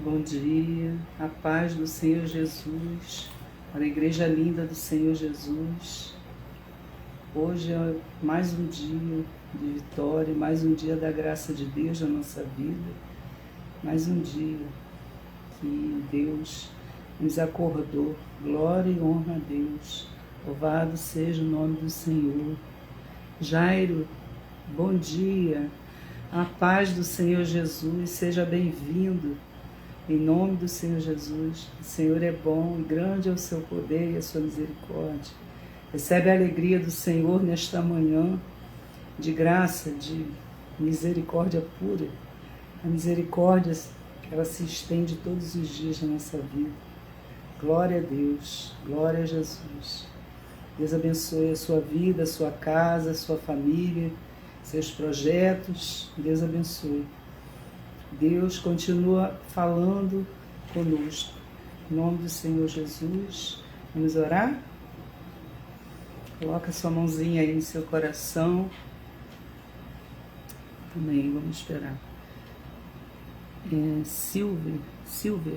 Bom dia, a paz do Senhor Jesus, para a igreja linda do Senhor Jesus. Hoje é mais um dia de vitória, mais um dia da graça de Deus na nossa vida, mais um dia que Deus nos acordou. Glória e honra a Deus, louvado seja o nome do Senhor. Jairo, bom dia, a paz do Senhor Jesus, seja bem-vindo. Em nome do Senhor Jesus, o Senhor é bom e grande é o seu poder e a sua misericórdia. Recebe a alegria do Senhor nesta manhã de graça, de misericórdia pura. A misericórdia, ela se estende todos os dias na nossa vida. Glória a Deus, glória a Jesus. Deus abençoe a sua vida, a sua casa, a sua família, seus projetos. Deus abençoe. Deus continua falando conosco. Em nome do Senhor Jesus, vamos orar? Coloca sua mãozinha aí no seu coração. Amém, vamos esperar. Silver.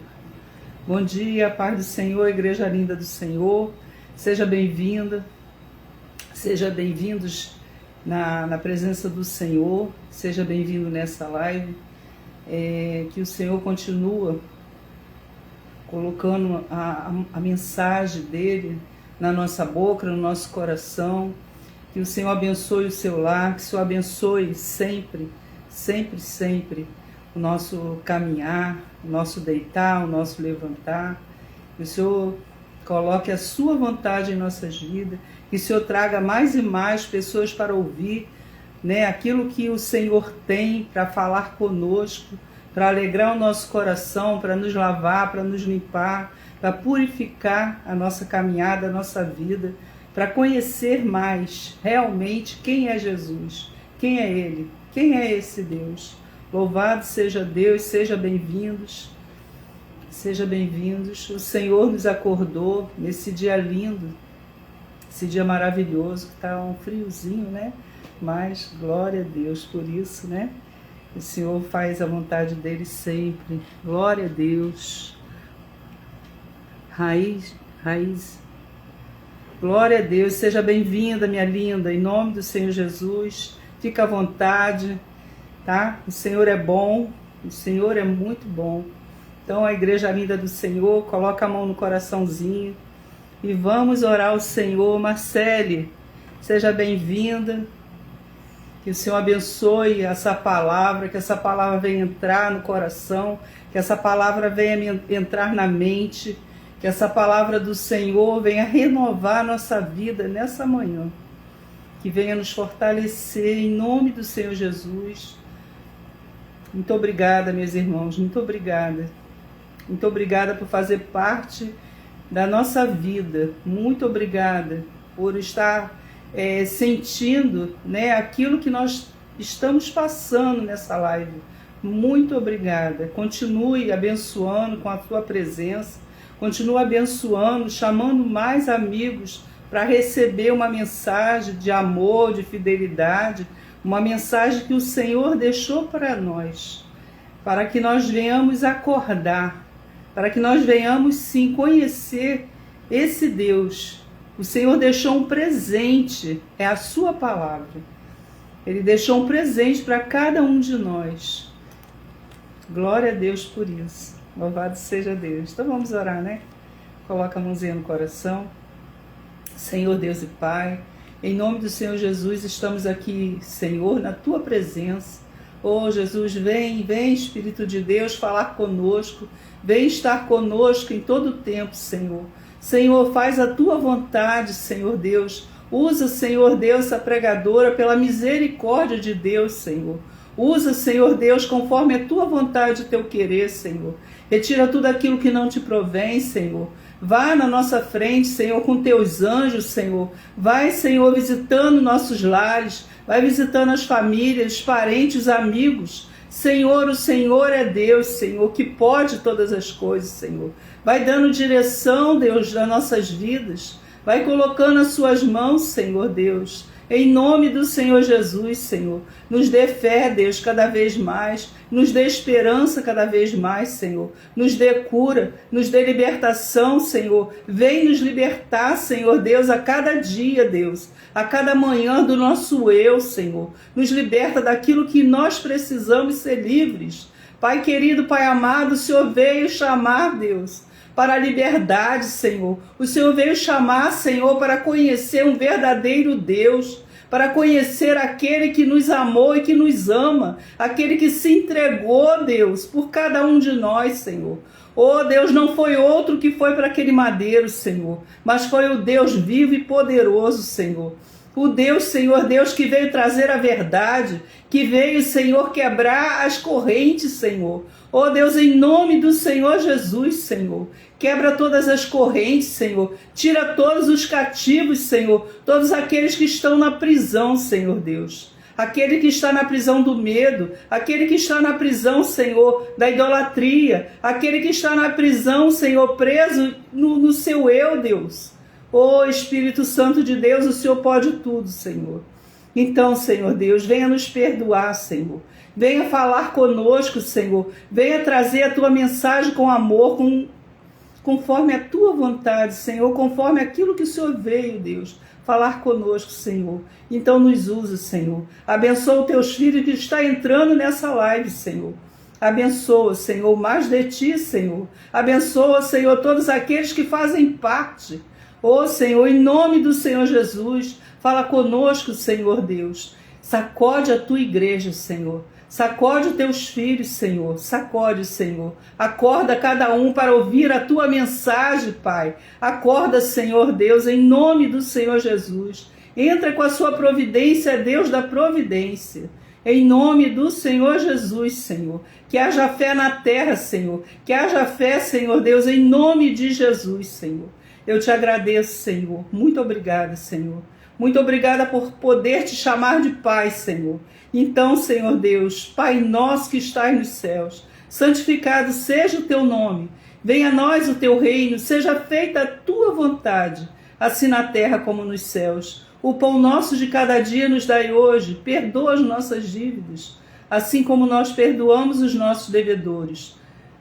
Bom dia, paz do Senhor, igreja linda do Senhor. Seja bem-vinda, seja bem-vindos na presença do Senhor. Seja bem-vindo nessa live. Que o Senhor continua colocando a mensagem dele na nossa boca, no nosso coração, que o Senhor abençoe o seu lar, que o Senhor abençoe sempre, sempre, sempre o nosso caminhar, o nosso deitar, o nosso levantar, que o Senhor coloque a sua vontade em nossas vidas, que o Senhor traga mais e mais pessoas para ouvir, aquilo que o Senhor tem para falar conosco, para alegrar o nosso coração, para nos lavar, para nos limpar, para purificar a nossa caminhada, a nossa vida, para conhecer mais realmente quem é Jesus, quem é Ele, quem é esse Deus. Louvado seja Deus, sejam bem-vindos, sejam bem-vindos. O Senhor nos acordou nesse dia lindo, esse dia maravilhoso, que está um friozinho, Mas glória a Deus por isso, O Senhor faz a vontade dele sempre. Glória a Deus. Raiz. Glória a Deus. Seja bem-vinda, minha linda. Em nome do Senhor Jesus. Fica à vontade, tá? O Senhor é bom. O Senhor é muito bom. Então, a igreja linda do Senhor, coloca a mão no coraçãozinho. E vamos orar ao Senhor. Marcele, seja bem-vinda. Que o Senhor abençoe essa palavra, que essa palavra venha entrar no coração, que essa palavra venha entrar na mente, que essa palavra do Senhor venha renovar a nossa vida nessa manhã, que venha nos fortalecer em nome do Senhor Jesus. Muito obrigada, meus irmãos, muito obrigada. Muito obrigada por fazer parte da nossa vida. Muito obrigada por estar sentindo aquilo que nós estamos passando nessa live. Muito obrigada. Continue abençoando com a tua presença. Continue abençoando, chamando mais amigos para receber uma mensagem de amor, de fidelidade, uma mensagem que o Senhor deixou para nós, para que nós venhamos acordar, para que nós venhamos sim conhecer esse Deus. O Senhor deixou um presente, é a sua palavra. Ele deixou um presente para cada um de nós. Glória a Deus por isso. Louvado seja Deus. Então vamos orar, Coloca a mãozinha no coração. Senhor Deus e Pai, em nome do Senhor Jesus, estamos aqui, Senhor, na tua presença. Oh Jesus, vem Espírito de Deus falar conosco. Vem estar conosco em todo o tempo, Senhor. Senhor, faz a tua vontade, Senhor Deus. Usa, Senhor Deus, essa pregadora pela misericórdia de Deus, Senhor. Usa, Senhor Deus, conforme a tua vontade e teu querer, Senhor. Retira tudo aquilo que não te provém, Senhor. Vá na nossa frente, Senhor, com teus anjos, Senhor. Vai, Senhor, visitando nossos lares. Vai visitando as famílias, os parentes, os amigos. Senhor, o Senhor é Deus, Senhor, que pode todas as coisas, Senhor. Vai dando direção, Deus, das nossas vidas. Vai colocando as suas mãos, Senhor Deus, Em nome do Senhor Jesus, Senhor. Nos dê fé, Deus, cada vez mais. Nos dê esperança cada vez mais, Senhor. Nos dê cura, nos dê libertação, Senhor. Vem nos libertar, Senhor Deus, a cada dia, Deus. A cada manhã do nosso eu, Senhor. Nos liberta daquilo que nós precisamos ser livres. Pai querido, Pai amado, o Senhor veio chamar, Deus, para a liberdade, Senhor. O Senhor veio chamar, Senhor, para conhecer um verdadeiro Deus, para conhecer aquele que nos amou e que nos ama, aquele que se entregou, Deus, por cada um de nós, Senhor. Oh, Deus, não foi outro que foi para aquele madeiro, Senhor, mas foi o Deus vivo e poderoso, Senhor. O Deus, Senhor, Deus que veio trazer a verdade, que veio, Senhor, quebrar as correntes, Senhor. Oh Deus, em nome do Senhor Jesus, Senhor, quebra todas as correntes, Senhor. Tira todos os cativos, Senhor, todos aqueles que estão na prisão, Senhor Deus. Aquele que está na prisão do medo, aquele que está na prisão, Senhor, da idolatria, aquele que está na prisão, Senhor, preso no seu eu, Deus. Oh Espírito Santo de Deus, o Senhor pode tudo, Senhor. Então, Senhor Deus, venha nos perdoar, Senhor. Venha falar conosco, Senhor. Venha trazer a tua mensagem com amor, conforme a tua vontade, Senhor, conforme aquilo que o Senhor veio, Deus, falar conosco, Senhor. Então nos usa, Senhor. Abençoa os teus filhos que estão entrando nessa live, Senhor. Abençoa, Senhor, mais de ti, Senhor. Abençoa, Senhor, todos aqueles que fazem parte. Oh, Senhor, em nome do Senhor Jesus, fala conosco, Senhor Deus. Sacode a tua igreja, Senhor. Sacode os teus filhos, Senhor. Sacode, Senhor. Acorda cada um para ouvir a tua mensagem, Pai. Acorda, Senhor Deus, em nome do Senhor Jesus. Entra com a sua providência, Deus da providência. Em nome do Senhor Jesus, Senhor. Que haja fé na terra, Senhor. Que haja fé, Senhor Deus, em nome de Jesus, Senhor. Eu te agradeço, Senhor. Muito obrigada, Senhor. Muito obrigada por poder te chamar de Pai, Senhor. Então, Senhor Deus, Pai nosso que estás nos céus, santificado seja o teu nome. Venha a nós o teu reino, seja feita a tua vontade, assim na terra como nos céus. O pão nosso de cada dia nos dai hoje, perdoa as nossas dívidas, assim como nós perdoamos os nossos devedores.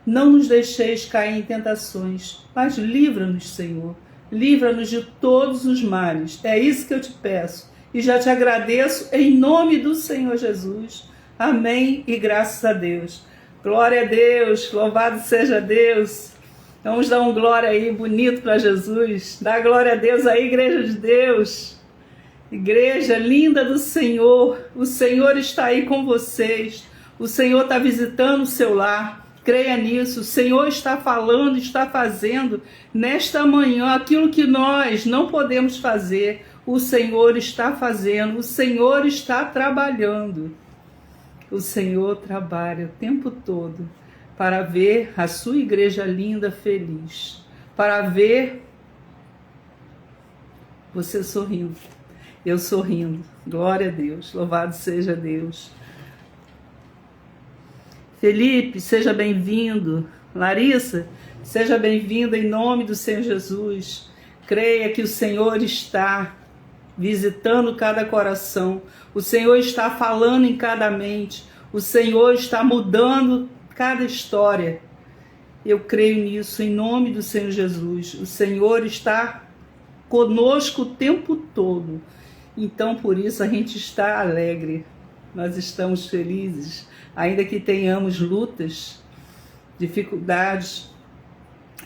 Não nos deixeis cair em tentações, mas livra-nos, Senhor. Livra-nos de todos os males. É isso que eu te peço. E já te agradeço em nome do Senhor Jesus. Amém e graças a Deus. Glória a Deus, louvado seja Deus. Vamos dar um glória aí bonito para Jesus. Dá glória a Deus aí, igreja de Deus. Igreja linda do Senhor. O Senhor está aí com vocês. O Senhor está visitando o seu lar. Creia nisso, o Senhor está falando, está fazendo nesta manhã aquilo que nós não podemos fazer. O Senhor está fazendo, o Senhor está trabalhando. O Senhor trabalha o tempo todo para ver a sua igreja linda, feliz. Para ver você sorrindo, eu sorrindo. Glória a Deus, louvado seja Deus. Felipe, seja bem-vindo. Larissa, seja bem-vinda em nome do Senhor Jesus. Creia que o Senhor está visitando cada coração. O Senhor está falando em cada mente. O Senhor está mudando cada história. Eu creio nisso em nome do Senhor Jesus. O Senhor está conosco o tempo todo. Então, por isso, a gente está alegre. Nós estamos felizes. Ainda que tenhamos lutas, dificuldades,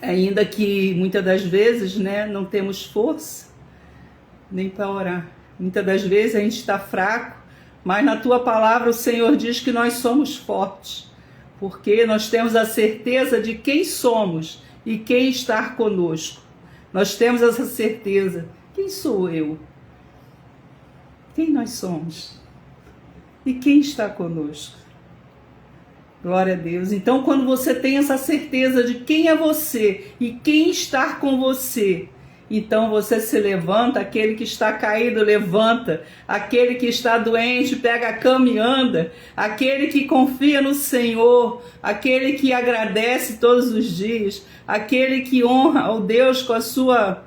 ainda que muitas das vezes, não temos força nem para orar. Muitas das vezes a gente está fraco, mas na tua palavra o Senhor diz que nós somos fortes, porque nós temos a certeza de quem somos e quem está conosco. Nós temos essa certeza. Quem sou eu? Quem nós somos? E quem está conosco? Glória a Deus. Então, quando você tem essa certeza de quem é você e quem está com você, então você se levanta, aquele que está caído levanta, aquele que está doente pega a cama e anda, aquele que confia no Senhor, aquele que agradece todos os dias, aquele que honra ao Deus com a sua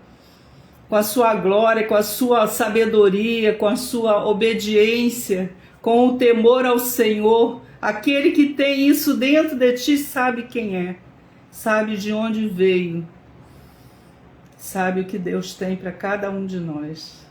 com a sua glória, com a sua sabedoria, com a sua obediência, com o temor ao Senhor. Aquele que tem isso dentro de ti sabe quem é, sabe de onde veio, sabe o que Deus tem para cada um de nós.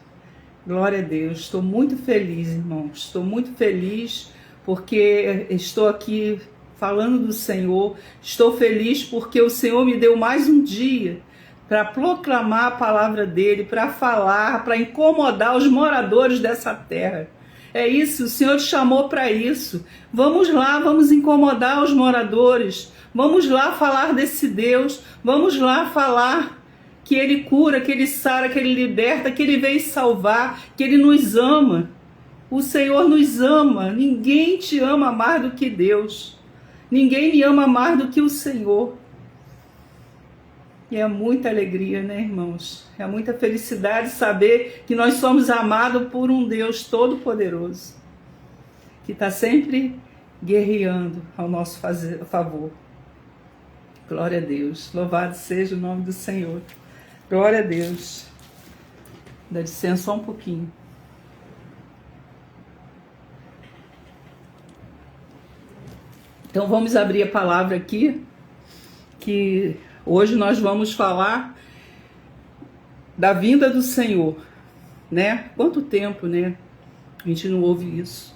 Glória a Deus. Estou muito feliz, irmãos. Estou muito feliz porque estou aqui falando do Senhor. Estou feliz porque o Senhor me deu mais um dia para proclamar a palavra dele, para falar, para incomodar os moradores dessa terra. É isso, o Senhor te chamou para isso. Vamos lá, vamos incomodar os moradores. Vamos lá falar desse Deus. Vamos lá falar que Ele cura, que Ele sara, que Ele liberta, que Ele veio salvar, que Ele nos ama. O Senhor nos ama. Ninguém te ama mais do que Deus. Ninguém me ama mais do que o Senhor. E é muita alegria, né, irmãos? É muita felicidade saber que nós somos amados por um Deus todo-poderoso, que está sempre guerreando ao nosso favor. Glória a Deus. Louvado seja o nome do Senhor. Glória a Deus. Dá licença só um pouquinho. Então vamos abrir a palavra aqui, que hoje nós vamos falar da vinda do Senhor, né? Quanto tempo, né? A gente não ouve isso.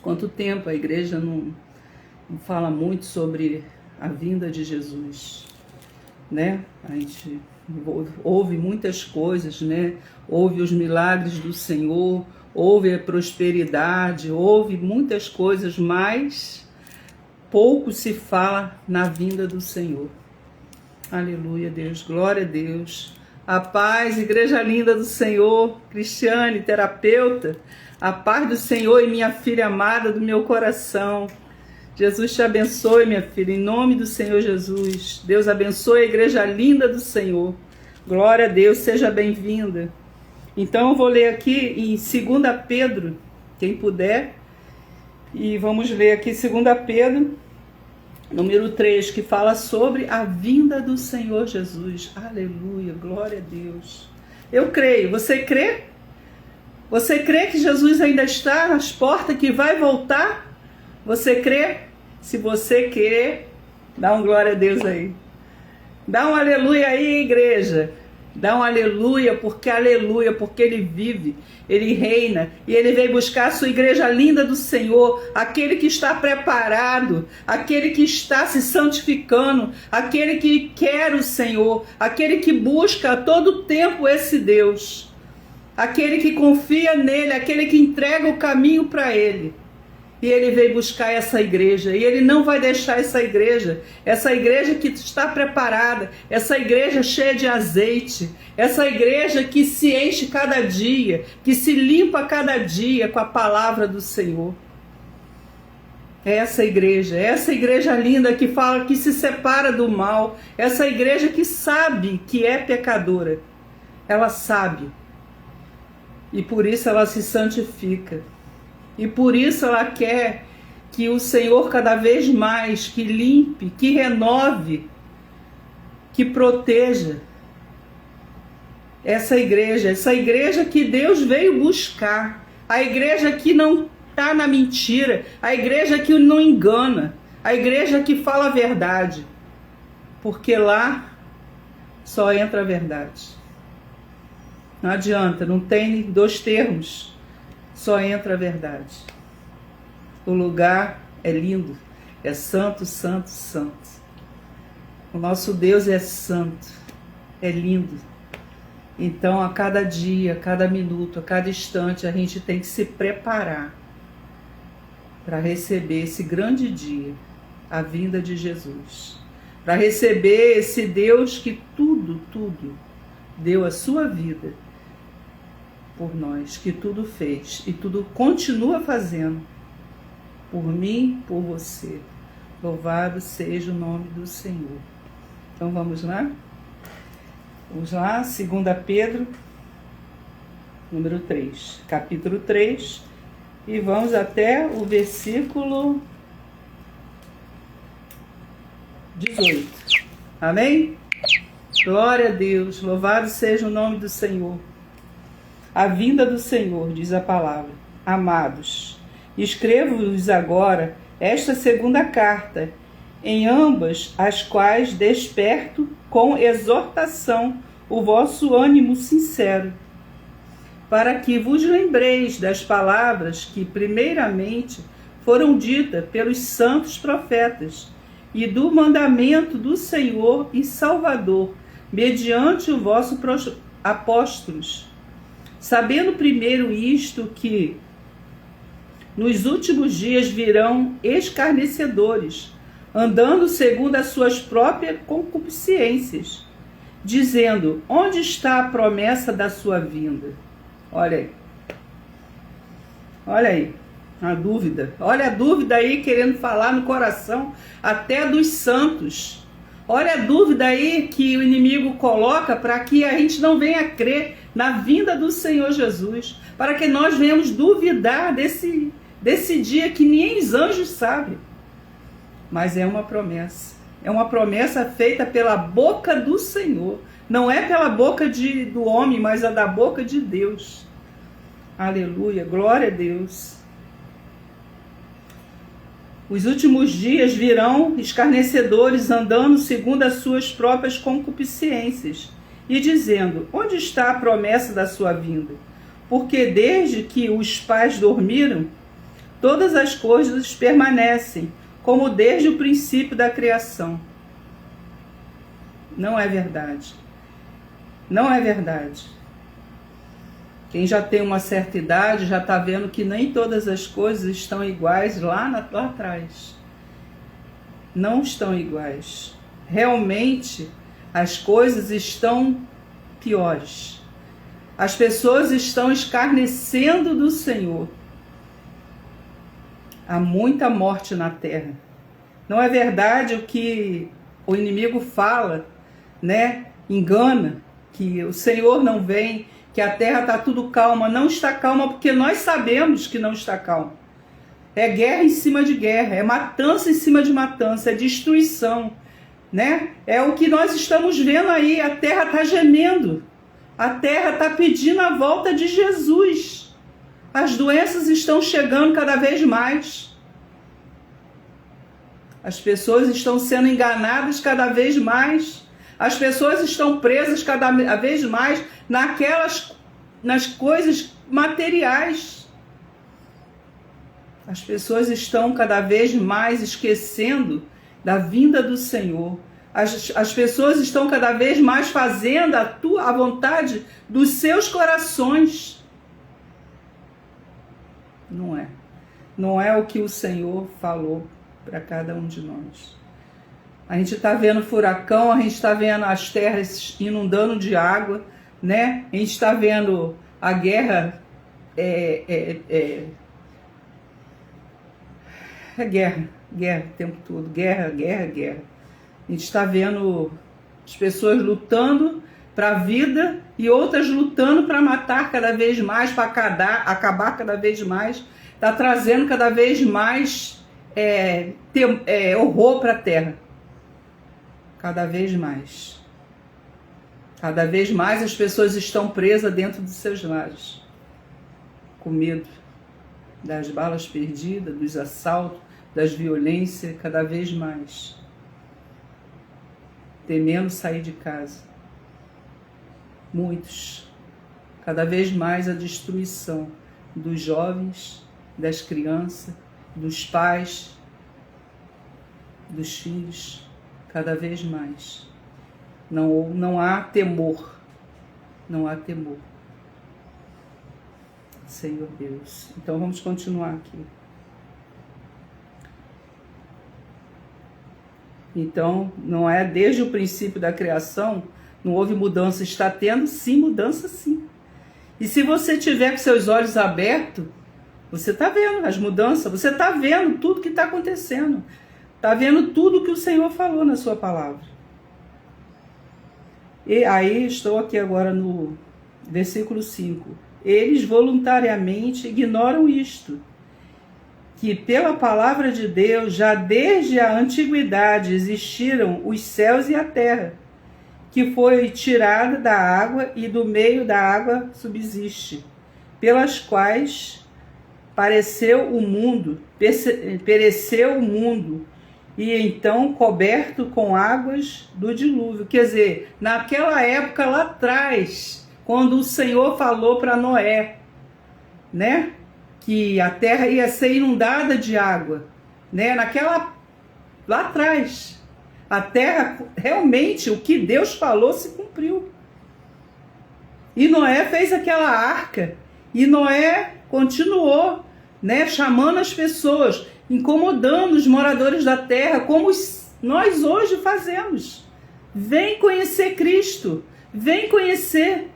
Quanto tempo a igreja não fala muito sobre a vinda de Jesus, né? A gente ouve muitas coisas, né? Ouve os milagres do Senhor, ouve a prosperidade, ouve muitas coisas, mas pouco se fala na vinda do Senhor. Aleluia, Deus, glória a Deus. A paz, igreja linda do Senhor, Cristiane, terapeuta, a paz do Senhor e minha filha amada do meu coração. Jesus te abençoe, minha filha, em nome do Senhor Jesus. Deus abençoe a igreja linda do Senhor. Glória a Deus, seja bem-vinda. Então eu vou ler aqui em 2 Pedro, quem puder, e vamos ler aqui 2 Pedro, número 3, que fala sobre a vinda do Senhor Jesus. Aleluia, glória a Deus. Eu creio, você crê? Você crê que Jesus ainda está nas portas, que vai voltar? Você crê? Se você crê, dá um glória a Deus aí. Dá um aleluia aí, igreja. Dá um aleluia, porque Ele vive, Ele reina, e Ele veio buscar a sua igreja linda do Senhor, aquele que está preparado, aquele que está se santificando, aquele que quer o Senhor, aquele que busca a todo tempo esse Deus, aquele que confia nele, aquele que entrega o caminho para Ele. E Ele veio buscar essa igreja, e Ele não vai deixar essa igreja que está preparada, essa igreja cheia de azeite, essa igreja que se enche cada dia, que se limpa cada dia com a palavra do Senhor. Essa igreja linda que fala, que se separa do mal, essa igreja que sabe que é pecadora, ela sabe, e por isso ela se santifica. E por isso ela quer que o Senhor cada vez mais, que limpe, que renove, que proteja essa igreja que Deus veio buscar, a igreja que não está na mentira, a igreja que não engana, a igreja que fala a verdade, porque lá só entra a verdade. Não adianta, não tem dois termos. Só entra a verdade. O lugar é lindo, é santo, santo, santo. O nosso Deus é santo, é lindo. Então, a cada dia, a cada minuto, a cada instante, a gente tem que se preparar para receber esse grande dia, a vinda de Jesus. Para receber esse Deus que tudo deu a sua vida por nós, que tudo fez e tudo continua fazendo por mim, por você. Louvado seja o nome do Senhor. Então vamos lá? Vamos lá, 2 Pedro, número 3, capítulo 3, e vamos até o versículo 18. Amém? Glória a Deus, louvado seja o nome do Senhor. A vinda do Senhor, diz a palavra. Amados, escrevo-vos agora esta segunda carta, em ambas as quais desperto com exortação o vosso ânimo sincero, para que vos lembreis das palavras que primeiramente foram ditas pelos santos profetas, e do mandamento do Senhor e Salvador, mediante o vosso apóstolos, sabendo primeiro isto, que nos últimos dias virão escarnecedores, andando segundo as suas próprias concupiscências, dizendo: onde está a promessa da sua vinda? Olha aí, a dúvida. Olha a dúvida aí querendo falar no coração até dos santos. Olha a dúvida aí que o inimigo coloca para que a gente não venha crer na vinda do Senhor Jesus, para que nós venhamos duvidar desse dia que nem os anjos sabem. Mas é uma promessa feita pela boca do Senhor, não é pela boca do homem, mas é da boca de Deus. Aleluia, glória a Deus. Os últimos dias virão escarnecedores, andando segundo as suas próprias concupiscências, e dizendo: onde está a promessa da sua vinda? Porque desde que os pais dormiram, todas as coisas permanecem, como desde o princípio da criação. Não é verdade. Não é verdade. Quem já tem uma certa idade já está vendo que nem todas as coisas estão iguais lá atrás. Não estão iguais. Realmente, as coisas estão piores. As pessoas estão escarnecendo do Senhor. Há muita morte na terra. Não é verdade o que o inimigo fala, né? Engana, que o Senhor não vem, que a terra está tudo calma. Não está calma porque nós sabemos que não está calma. É guerra em cima de guerra, é matança em cima de matança, é destruição, né? É o que nós estamos vendo aí, a terra está gemendo, a terra está pedindo a volta de Jesus. As doenças estão chegando cada vez mais. As pessoas estão sendo enganadas cada vez mais. As pessoas estão presas cada vez mais nas coisas materiais. As pessoas estão cada vez mais esquecendo da vinda do Senhor. As pessoas estão cada vez mais fazendo a vontade dos seus corações. Não é. Não é o que o Senhor falou para cada um de nós. A gente está vendo furacão, a gente está vendo as terras inundando de água, né? A gente está vendo a guerra, guerra o tempo todo, guerra. A gente está vendo as pessoas lutando para a vida e outras lutando para matar cada vez mais, para acabar cada vez mais. Está trazendo cada vez mais horror para a terra. Cada vez mais. Cada vez mais as pessoas estão presas dentro dos seus lares, com medo das balas perdidas, dos assaltos, das violências, cada vez mais. Temendo sair de casa. Muitos. Cada vez mais a destruição dos jovens, das crianças, dos pais, dos filhos. Cada vez mais. Não há temor. Não há temor. Senhor Deus. Então vamos continuar aqui. Então, não é desde o princípio da criação, não houve mudança. Está tendo sim mudança sim. E se você tiver com seus olhos abertos, você está vendo as mudanças, você está vendo tudo que está acontecendo. Está vendo tudo que o Senhor falou na sua palavra. E aí estou aqui agora no versículo 5. Eles voluntariamente ignoram isto, que pela palavra de Deus já desde a antiguidade existiram os céus e a terra, que foi tirada da água e do meio da água subsiste, pelas quais pereceu o mundo, e então coberto com águas do dilúvio. Quer dizer, naquela época lá atrás, quando o Senhor falou para Noé, né, que a terra ia ser inundada de água, né, lá atrás, a terra, realmente, o que Deus falou se cumpriu. E Noé fez aquela arca, e Noé continuou, né, chamando as pessoas, incomodando os moradores da terra, como nós hoje fazemos. Vem conhecer Cristo, vem conhecer.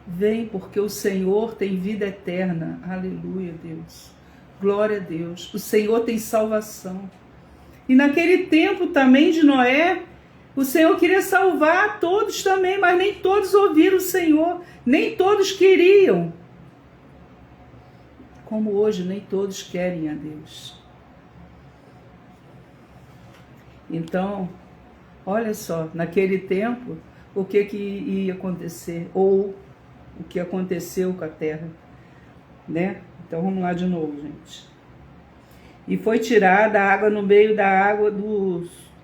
Vem, porque o Senhor tem vida eterna. Aleluia, Deus. Glória a Deus. O Senhor tem salvação. E naquele tempo também de Noé, o Senhor queria salvar todos também, mas nem todos ouviram o Senhor, nem todos queriam. Como hoje, nem todos querem a Deus. Então, olha só, naquele tempo, o que ia acontecer, ou o que aconteceu com a terra, né? Então vamos lá de novo, gente. E foi tirada a água no meio da água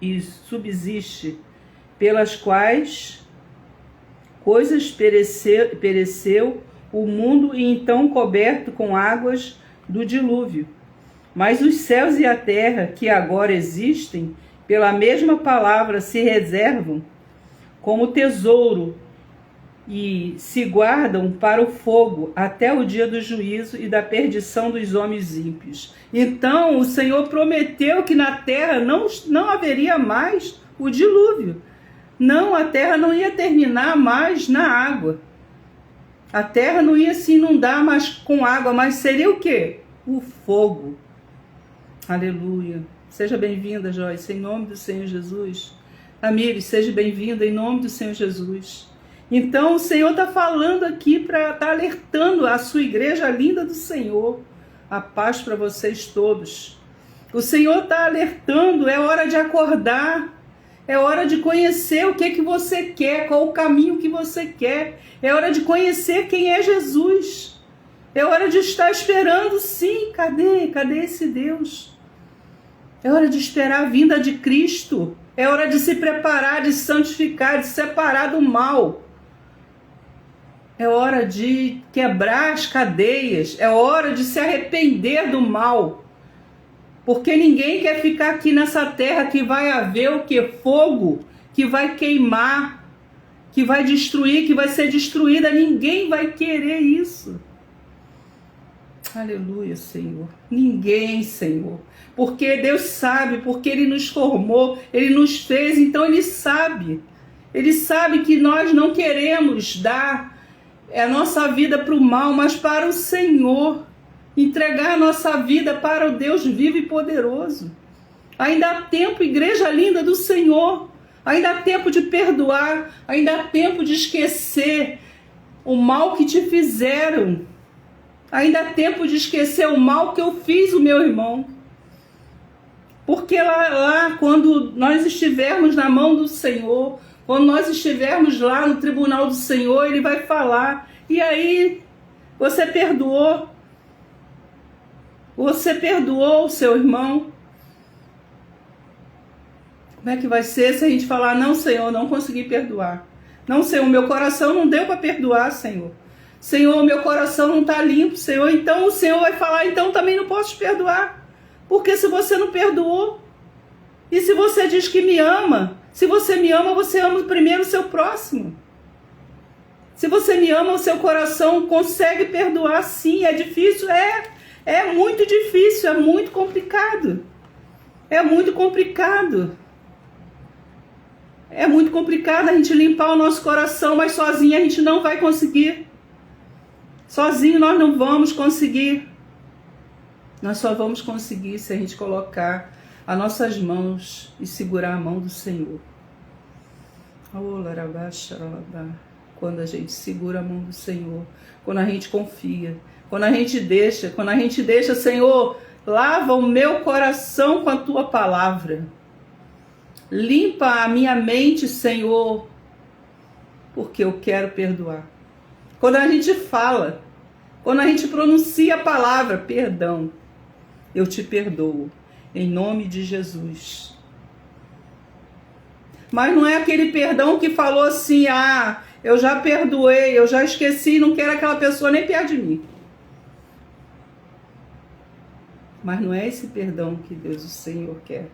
e subsiste, pelas quais coisas pereceu o mundo, e então coberto com águas do dilúvio. Mas os céus e a terra, que agora existem, pela mesma palavra se reservam como tesouro e se guardam para o fogo até o dia do juízo e da perdição dos homens ímpios. Então o Senhor prometeu que na terra não haveria mais o dilúvio. Não, a terra não ia terminar mais na água. A terra não ia se inundar mais com água, mas seria o quê? O fogo. Aleluia. Seja bem-vinda, Joyce, em nome do Senhor Jesus. Amires, seja bem-vinda em nome do Senhor Jesus. Então o Senhor está falando aqui, está alertando a sua igreja linda do Senhor. A paz para vocês todos. O Senhor está alertando, é hora de acordar. É hora de conhecer o que você quer, qual o caminho que você quer. É hora de conhecer quem é Jesus. É hora de estar esperando, sim. Cadê esse Deus? É hora de esperar a vinda de Cristo. É hora de se preparar, de santificar, de separar do mal. É hora de quebrar as cadeias. É hora de se arrepender do mal. Porque ninguém quer ficar aqui nessa terra que vai haver o que? Fogo, que vai queimar, que vai destruir, que vai ser destruída. Ninguém vai querer isso. Aleluia, Senhor. Ninguém, Senhor. Porque Deus sabe, porque Ele nos formou, Ele nos fez, então Ele sabe. Ele sabe que nós não queremos dar a nossa vida para o mal, mas para o Senhor. Entregar a nossa vida para o Deus vivo e poderoso. Ainda há tempo, igreja linda do Senhor. Ainda há tempo de perdoar. Ainda há tempo de esquecer o mal que te fizeram. Ainda há tempo de esquecer o mal que eu fiz o meu irmão. Porque lá quando nós estivermos na mão do Senhor, quando nós estivermos lá no tribunal do Senhor, Ele vai falar. E aí, você perdoou? Você perdoou o seu irmão? Como é que vai ser se a gente falar, não, Senhor, não consegui perdoar. Não, Senhor, meu coração não deu para perdoar, Senhor. Senhor, meu coração não está limpo, Senhor. Então o Senhor vai falar, então também não posso te perdoar. Porque se você não perdoou, e se você diz que me ama, se você me ama, você ama primeiro o seu próximo. Se você me ama, o seu coração consegue perdoar, sim. É difícil? É muito difícil, é muito complicado. É muito complicado. É muito complicado a gente limpar o nosso coração, mas sozinho a gente não vai conseguir. Sozinho nós não vamos conseguir. Nós só vamos conseguir se a gente colocar as nossas mãos e segurar a mão do Senhor. Quando a gente segura a mão do Senhor, quando a gente confia, quando a gente deixa, Senhor, lava o meu coração com a Tua palavra. Limpa a minha mente, Senhor, porque eu quero perdoar. Quando a gente fala, quando a gente pronuncia a palavra perdão, eu te perdoo, em nome de Jesus. Mas não é aquele perdão que falou assim, eu já perdoei, eu já esqueci, não quero aquela pessoa nem perto de mim. Mas não é esse perdão que Deus, o Senhor, quer.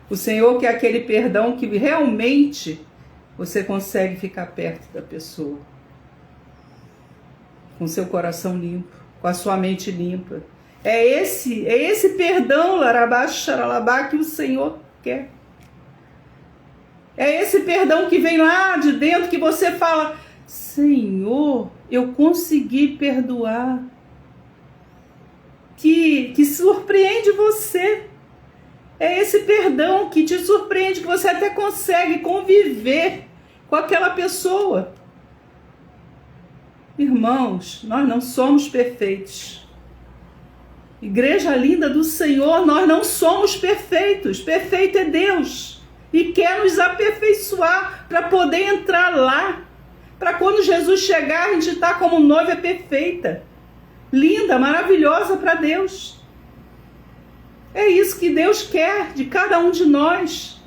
O Senhor quer aquele perdão que realmente você consegue ficar perto da pessoa. Com seu coração limpo, com a sua mente limpa. É esse perdão, larabá, xaralabá, que o Senhor quer. É esse perdão que vem lá de dentro, que você fala, Senhor, eu consegui perdoar. Que surpreende você. É esse perdão que te surpreende, que você até consegue conviver com aquela pessoa. Irmãos, nós não somos perfeitos. Igreja linda do Senhor, nós não somos perfeitos. Perfeito é Deus. E quer nos aperfeiçoar para poder entrar lá. Para quando Jesus chegar, a gente estar como noiva perfeita. Linda, maravilhosa para Deus. É isso que Deus quer de cada um de nós.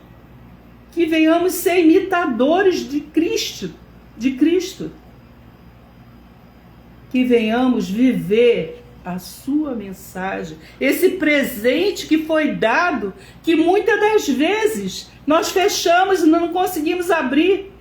Que venhamos ser imitadores de Cristo. Que venhamos viver a sua mensagem. Esse presente que foi dado, que muitas das vezes nós fechamos e não conseguimos abrir.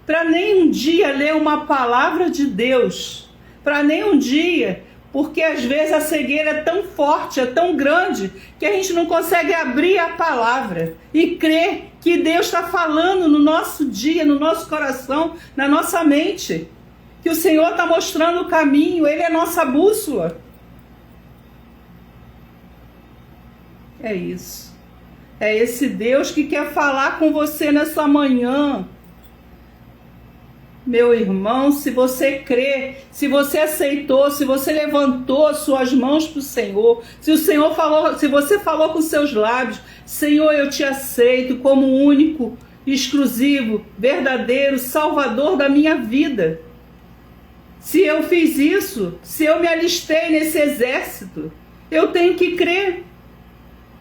Para nem um dia ler uma palavra de Deus. Para nem um dia... Porque às vezes a cegueira é tão forte, é tão grande, que a gente não consegue abrir a palavra e crer que Deus está falando no nosso dia, no nosso coração, na nossa mente. Que o Senhor está mostrando o caminho, Ele é nossa bússola. É isso. É esse Deus que quer falar com você nessa manhã. Meu irmão, se você crê, se você aceitou, se você levantou suas mãos para o Senhor, se o Senhor falou, se você falou com seus lábios, Senhor, eu te aceito como único, exclusivo, verdadeiro, salvador da minha vida. Se eu fiz isso, se eu me alistei nesse exército, eu tenho que crer,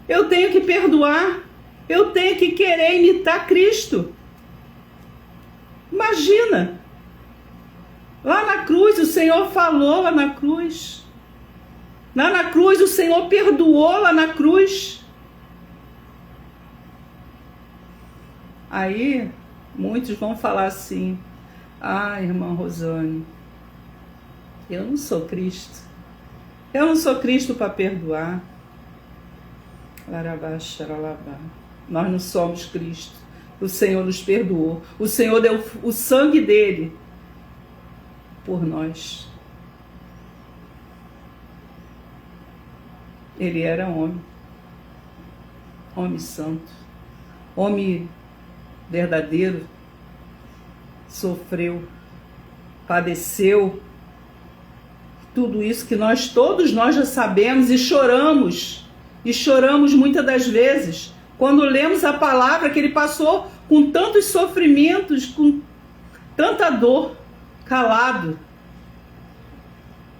eu tenho que perdoar, eu tenho que querer imitar Cristo. Imagina, lá na cruz o Senhor falou lá na cruz. Lá na cruz o Senhor perdoou lá na cruz. Aí muitos vão falar assim, irmã Rosane, eu não sou Cristo. Eu não sou Cristo para perdoar. Larabá, xaralabá. Nós não somos Cristo. O Senhor nos perdoou. O Senhor deu o sangue dele por nós. Ele era homem. Homem santo. Homem verdadeiro. Sofreu. Padeceu. Tudo isso que todos nós já sabemos e choramos. E choramos muitas das vezes. Quando lemos a palavra que ele passou com tantos sofrimentos, com tanta dor, calado.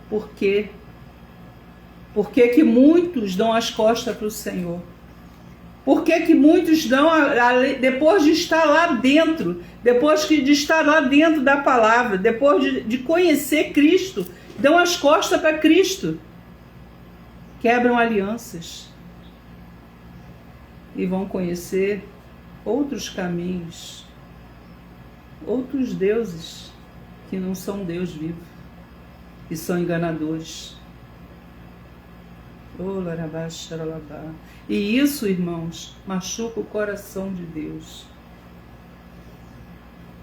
Por quê? Por que que muitos dão as costas para o Senhor? Por que que muitos dão, depois de estar lá dentro, depois de estar lá dentro da palavra, depois de conhecer Cristo, dão as costas para Cristo? Quebram alianças. E vão conhecer outros caminhos, outros deuses que não são Deus vivo, que são enganadores. E isso, irmãos, machuca o coração de Deus.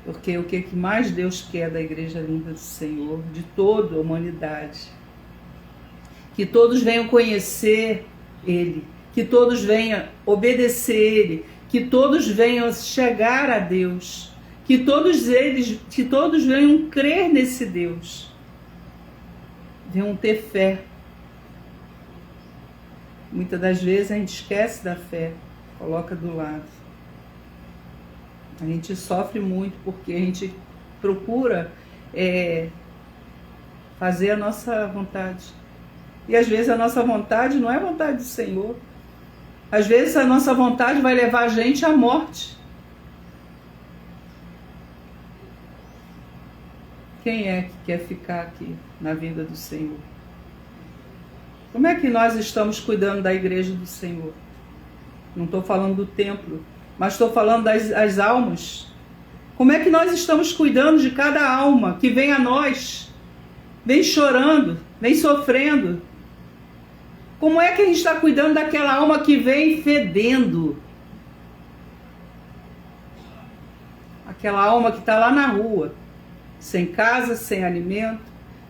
Porque o que mais Deus quer da Igreja Linda do Senhor, de toda a humanidade, que todos venham conhecer Ele, que todos venham obedecer Ele, que todos venham chegar a Deus, que todos venham crer nesse Deus, venham ter fé. Muitas das vezes a gente esquece da fé, coloca do lado. A gente sofre muito porque a gente procura fazer a nossa vontade. E às vezes a nossa vontade não é a vontade do Senhor. Às vezes a nossa vontade vai levar a gente à morte. Quem é que quer ficar aqui na vinda do Senhor? Como é que nós estamos cuidando da igreja do Senhor? Não estou falando do templo, mas estou falando das almas. Como é que nós estamos cuidando de cada alma que vem a nós, vem chorando, vem sofrendo? Como é que a gente está cuidando daquela alma que vem fedendo? Aquela alma que está lá na rua, sem casa, sem alimento,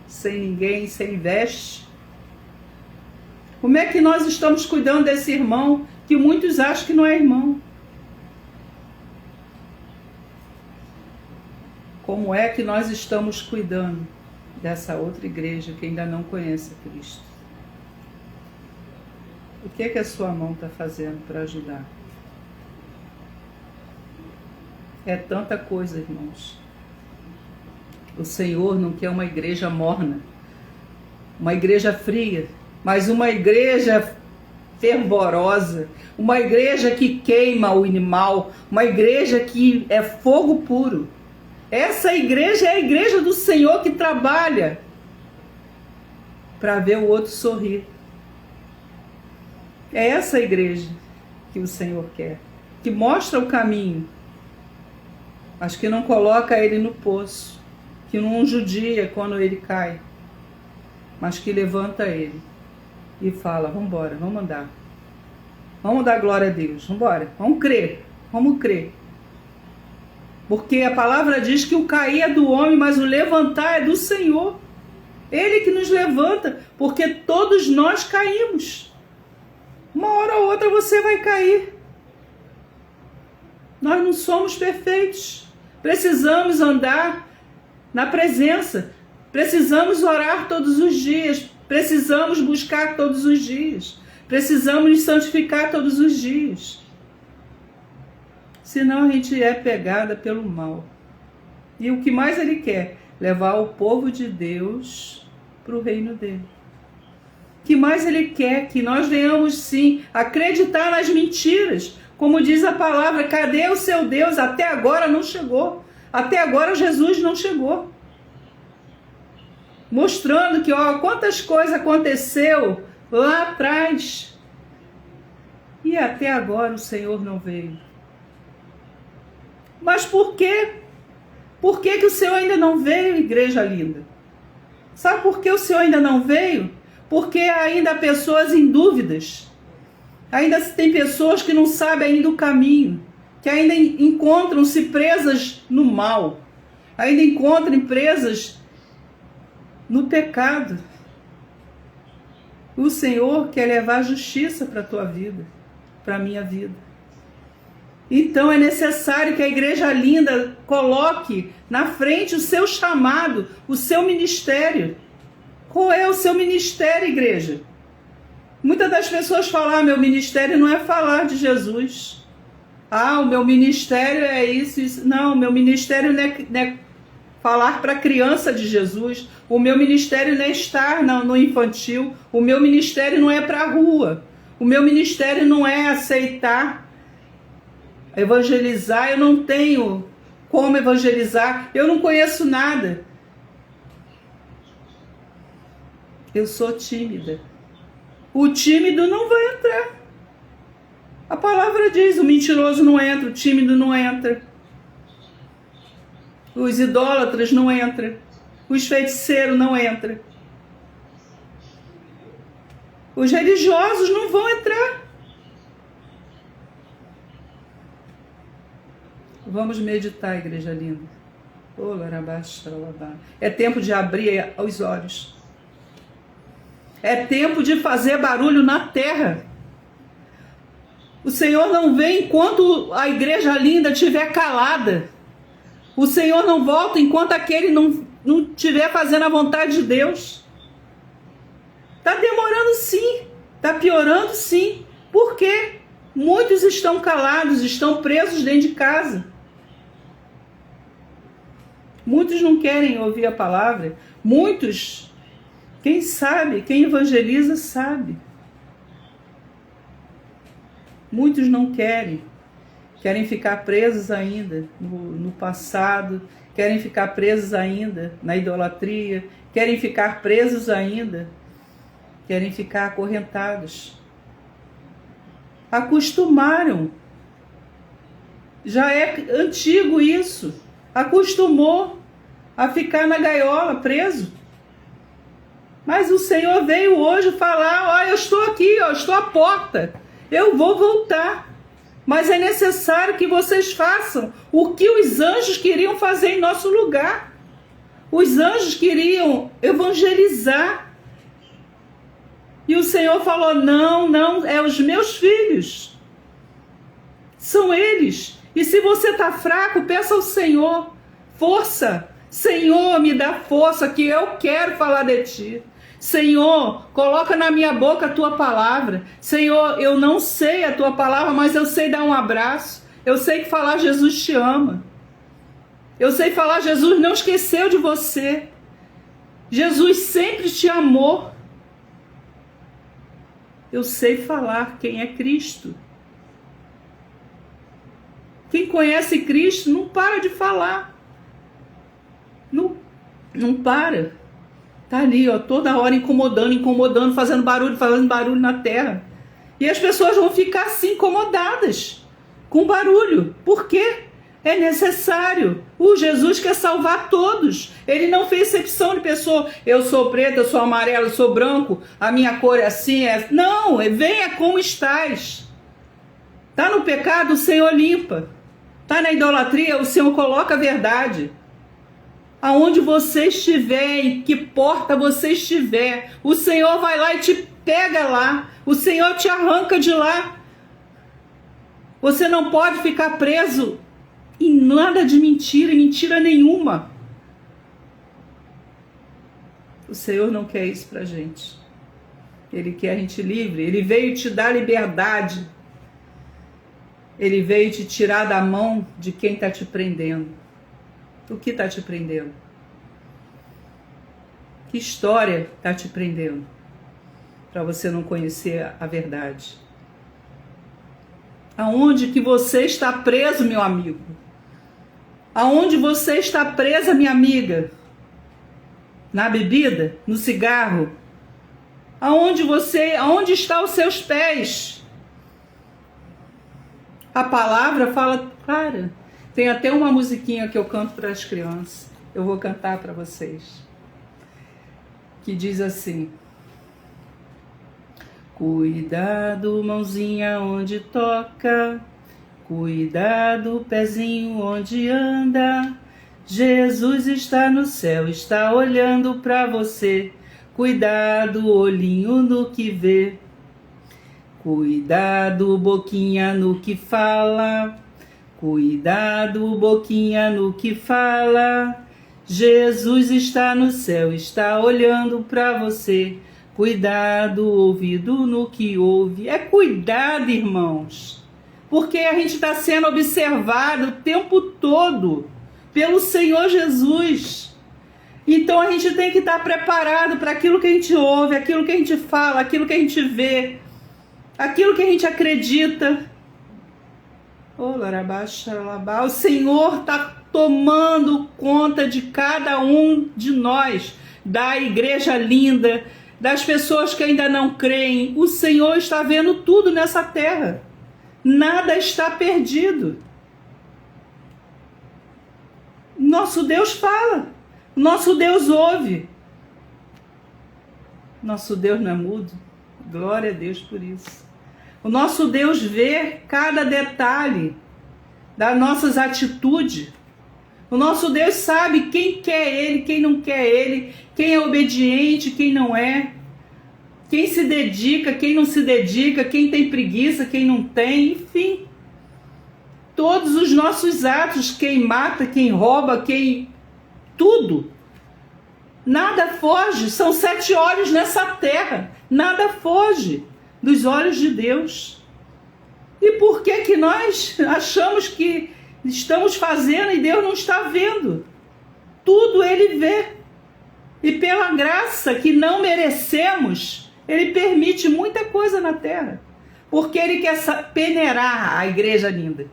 sem ninguém, sem veste. Como é que nós estamos cuidando desse irmão que muitos acham que não é irmão? Como é que nós estamos cuidando dessa outra igreja que ainda não conhece a Cristo? O que é que a sua mão está fazendo para ajudar? É tanta coisa, irmãos. O Senhor não quer uma igreja morna, uma igreja fria, mas uma igreja fervorosa, uma igreja que queima o animal, uma igreja que é fogo puro. Essa igreja é a igreja do Senhor que trabalha para ver o outro sorrir. É essa igreja que o Senhor quer, que mostra o caminho, mas que não coloca ele no poço, que não judia quando ele cai, mas que levanta ele e fala: vamos embora, vamos andar. Vamos dar glória a Deus, vamos embora, vamos crer, vamos crer. Porque a palavra diz que o cair é do homem, mas o levantar é do Senhor. Ele que nos levanta, porque todos nós caímos. Uma hora ou outra você vai cair. Nós não somos perfeitos. Precisamos andar na presença. Precisamos orar todos os dias. Precisamos buscar todos os dias. Precisamos nos santificar todos os dias. Senão a gente é pegada pelo mal. E o que mais ele quer? Levar o povo de Deus para o reino dele. O que mais ele quer? Que nós venhamos sim acreditar nas mentiras. Como diz a palavra, cadê o seu Deus? Até agora não chegou. Até agora Jesus não chegou. Mostrando que, ó, quantas coisas aconteceu lá atrás. E até agora o Senhor não veio. Mas por quê? Por que o Senhor ainda não veio, igreja linda? Sabe por que o Senhor ainda não veio? Porque ainda há pessoas em dúvidas. Ainda tem pessoas que não sabem ainda o caminho. Que ainda encontram-se presas no mal. Ainda encontram presas no pecado. O Senhor quer levar justiça para a tua vida, para a minha vida. Então é necessário que a igreja linda coloque na frente o seu chamado, o seu ministério. Qual é o seu ministério, igreja? Muitas das pessoas falam: meu ministério não é falar de Jesus. O meu ministério é isso, isso. Não, o meu ministério não é falar para a criança de Jesus. O meu ministério não é estar no infantil. O meu ministério não é para a rua. O meu ministério não é aceitar evangelizar. Eu não tenho como evangelizar. Eu não conheço nada. Eu sou tímida. O tímido não vai entrar. A palavra diz: o mentiroso não entra, o tímido não entra. Os idólatras não entram. Os feiticeiros não entram. Os religiosos não vão entrar. Vamos meditar, igreja linda. É tempo de abrir os olhos. É tempo de fazer barulho na terra. O Senhor não vem enquanto a igreja linda estiver calada. O Senhor não volta enquanto aquele não estiver fazendo a vontade de Deus. Está demorando sim. Está piorando sim. Por quê? Muitos estão calados, estão presos dentro de casa. Muitos não querem ouvir a palavra. Muitos, quem sabe, quem evangeliza sabe. Muitos não querem. Querem ficar presos ainda no passado. Querem ficar presos ainda na idolatria. Querem ficar presos ainda. Querem ficar acorrentados. Acostumaram. Já é antigo isso. Acostumou a ficar na gaiola, preso. Mas o Senhor veio hoje falar, ó, eu estou aqui, ó, estou à porta. Eu vou voltar. Mas é necessário que vocês façam o que os anjos queriam fazer em nosso lugar. Os anjos queriam evangelizar. E o Senhor falou, não, é os meus filhos. São eles. E se você está fraco, peça ao Senhor força. Senhor, me dá força que eu quero falar de Ti. Senhor, coloca na minha boca a Tua palavra. Senhor, eu não sei a Tua palavra, mas eu sei dar um abraço. Eu sei que falar Jesus te ama. Eu sei falar Jesus não esqueceu de você. Jesus sempre te amou. Eu sei falar quem é Cristo. Quem conhece Cristo não para de falar. Não para. Está ali, ó, toda hora incomodando, fazendo barulho na terra. E as pessoas vão ficar assim, incomodadas com barulho. Por quê? É necessário. O Jesus quer salvar todos. Ele não fez exceção de pessoa. Eu sou preta, eu sou amarelo, eu sou branco, a minha cor é assim. Não, venha como estás. Está no pecado, o Senhor limpa. Está na idolatria, o Senhor coloca a verdade. Aonde você estiver, em que porta você estiver, o Senhor vai lá e te pega lá. O Senhor te arranca de lá. Você não pode ficar preso em nada de mentira, mentira nenhuma. O Senhor não quer isso pra gente. Ele quer a gente livre. Ele veio te dar liberdade. Ele veio te tirar da mão de quem está te prendendo. O que está te prendendo? Que história está te prendendo? Para você não conhecer a verdade. Aonde que você está preso, meu amigo? Aonde você está presa, minha amiga? Na bebida? No cigarro? Aonde estão os seus pés? A palavra fala clara. Tem até uma musiquinha que eu canto para as crianças. Eu vou cantar para vocês. Que diz assim: cuidado, mãozinha, onde toca. Cuidado, pezinho, onde anda. Jesus está no céu, está olhando para você. Cuidado, olhinho no que vê. Cuidado, boquinha, no que fala. Cuidado, boquinha, no que fala. Jesus está no céu, está olhando para você. Cuidado, ouvido no que ouve. É cuidado, irmãos. Porque a gente está sendo observado o tempo todo pelo Senhor Jesus. Então a gente tem que estar preparado para aquilo que a gente ouve, aquilo que a gente fala, aquilo que a gente vê, aquilo que a gente acredita. O Senhor está tomando conta de cada um de nós, da igreja linda, das pessoas que ainda não creem. O Senhor está vendo tudo nessa terra. Nada está perdido. Nosso Deus fala. Nosso Deus ouve. Nosso Deus não é mudo. Glória a Deus por isso. O nosso Deus vê cada detalhe das nossas atitudes. O nosso Deus sabe quem quer Ele, quem não quer Ele, quem é obediente, quem não é, quem se dedica, quem não se dedica, quem tem preguiça, quem não tem, enfim. Todos os nossos atos, quem mata, quem rouba, quem... tudo. Nada foge, são 7 olhos nessa terra, nada foge dos olhos de Deus. E por que nós achamos que estamos fazendo e Deus não está vendo? tudo Ele vê. E pela graça que não merecemos, Ele permite muita coisa na terra. Porque Ele quer peneirar a igreja linda.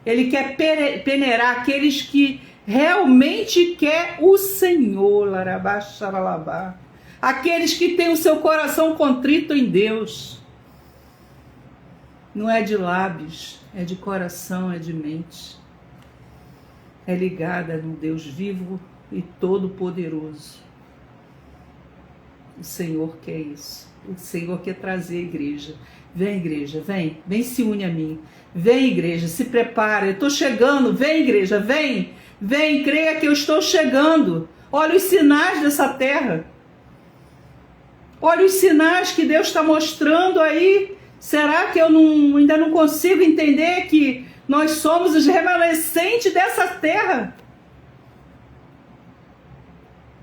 Ele quer peneirar aqueles que realmente quer o Senhor. Larabá, xaralabá. Aqueles que têm o seu coração contrito em Deus. Não é de lábios, é de coração, é de mente. É ligada no Deus vivo e todo-poderoso. O Senhor quer isso. O Senhor quer trazer a igreja. Vem, igreja, vem. Vem, se une a mim. Vem, igreja, se prepara. Eu estou chegando. Vem, igreja, vem. Vem, creia que eu estou chegando. Olha os sinais dessa terra. Olha os sinais que Deus está mostrando aí. Será que eu ainda não consigo entender que nós somos os remanescentes dessa terra?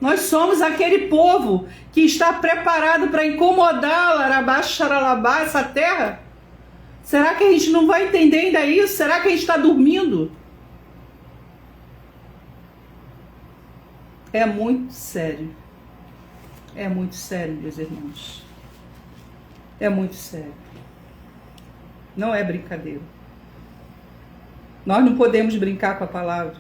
Nós somos aquele povo que está preparado para incomodar Larabá, essa terra. Será que a gente não vai entender ainda isso? Será que a gente está dormindo? É muito sério. É muito sério, meus irmãos. É muito sério. Não é brincadeira. Nós não podemos brincar com a palavra.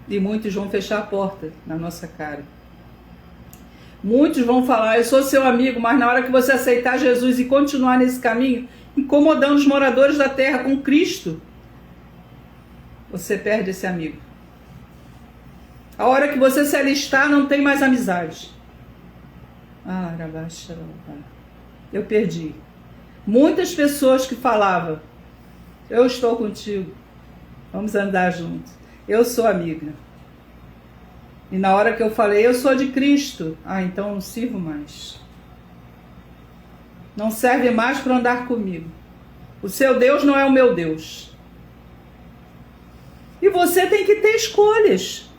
E muitos vão fechar a porta na nossa cara. Muitos vão falar, eu sou seu amigo, mas na hora que você aceitar Jesus e continuar nesse caminho, incomodando os moradores da terra com Cristo, você perde esse amigo. A hora que você se alistar, não tem mais amizade. Eu perdi. Muitas pessoas que falavam, eu estou contigo, vamos andar juntos. Eu sou amiga. E na hora que eu falei, eu sou de Cristo. Então não sirvo mais. Não serve mais para andar comigo. O seu Deus não é o meu Deus. E você tem que ter escolhas.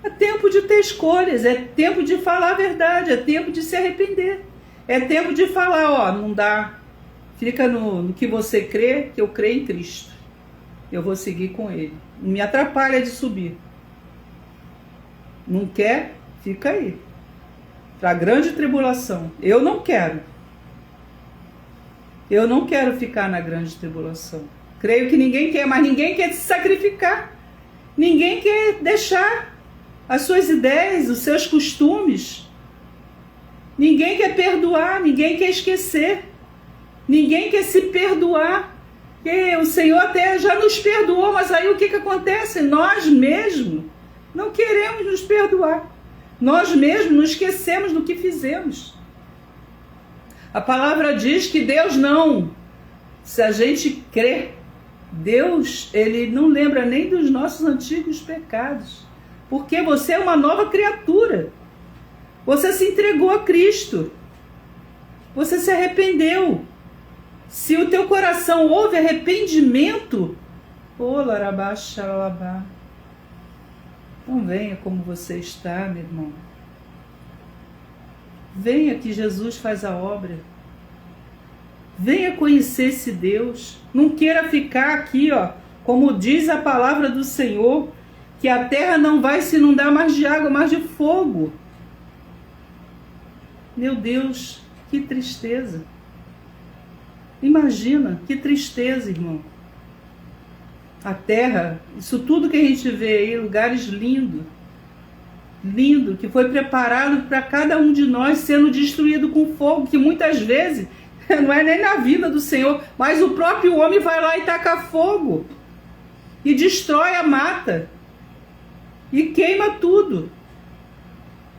É tempo de ter escolhas. É tempo de falar a verdade. É tempo de se arrepender. É tempo de falar, não dá. Fica no que você crê, que eu creio em Cristo. Eu vou seguir com Ele. Não me atrapalha de subir. Não quer? Fica aí. Para a grande tribulação. Eu não quero. Eu não quero ficar na grande tribulação. Creio que ninguém quer, mas ninguém quer se sacrificar. Ninguém quer deixar as suas ideias, os seus costumes. Ninguém quer perdoar, ninguém quer esquecer. Ninguém quer se perdoar. E o Senhor até já nos perdoou, mas aí o que acontece? Nós mesmos não queremos nos perdoar. Nós mesmos nos esquecemos do que fizemos. A palavra diz que Deus não. Se a gente crê, Deus, Ele não lembra nem dos nossos antigos pecados. Porque você é uma nova criatura. Você se entregou a Cristo. Você se arrependeu. Se o teu coração houve arrependimento, então venha como você está, meu irmão. Venha que Jesus faz a obra. Venha conhecer esse Deus. Não queira ficar aqui, como diz a palavra do Senhor, que a terra não vai se inundar mais de água, mas de fogo. Meu Deus, que tristeza. Imagina, que tristeza, irmão. A terra, isso tudo que a gente vê aí, lugares lindos, lindo, que foi preparado para cada um de nós sendo destruído com fogo, que muitas vezes não é nem na vida do Senhor, mas o próprio homem vai lá e taca fogo e destrói a mata e queima tudo.